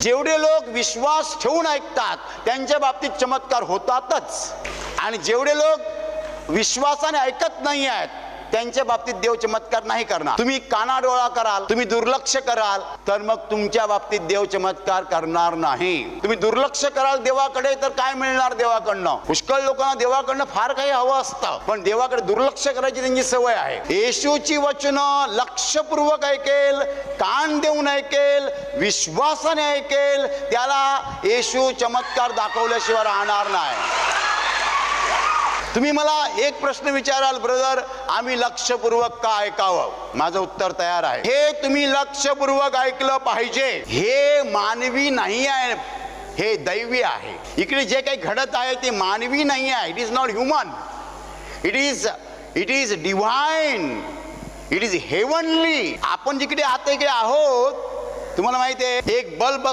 जेवढे लोक विश्वास ठेवून ऐकतात त्यांच्या बाबतीत चमत्कार होतातच, आणि जेवढे लोक विश्वासाने ऐकत नाही आहेत त्यांच्या बाबतीत देव चमत्कार नाही करणार. तुम्ही कानाडोळा कराल, तुम्ही दुर्लक्ष कराल, तर मग तुमच्या बाबतीत देव चमत्कार करणार नाही. तुम्ही दुर्लक्ष कराल देवाकडे, तर काय मिळणार देवाकडनं? पुष्कळ लोकांना देवाकडनं फार काही हवं असतं, पण देवाकडे दुर्लक्ष करायची त्यांची सवय आहे. येशूची वचनं लक्षपूर्वक ऐकेल, कान देऊन ऐकेल, विश्वासाने ऐकेल, त्याला येशू चमत्कार दाखवल्याशिवाय राहणार नाही. तुम्ही मला एक प्रश्न विचाराल, ब्रदर आम्ही लक्षपूर्वक का ऐकावं? माझं उत्तर तयार आहे. हे तुम्ही लक्षपूर्वक ऐकलं पाहिजे. हे मानवी नाही आहे, हे दैवी आहे. इकडे जे काही घडत आहे ते मानवी नाही आहे. It is not human, it is divine, it is heavenly. आपण जिकडे आता इकडे आहोत, तुम्हाला माहिती आहे एक बल्ब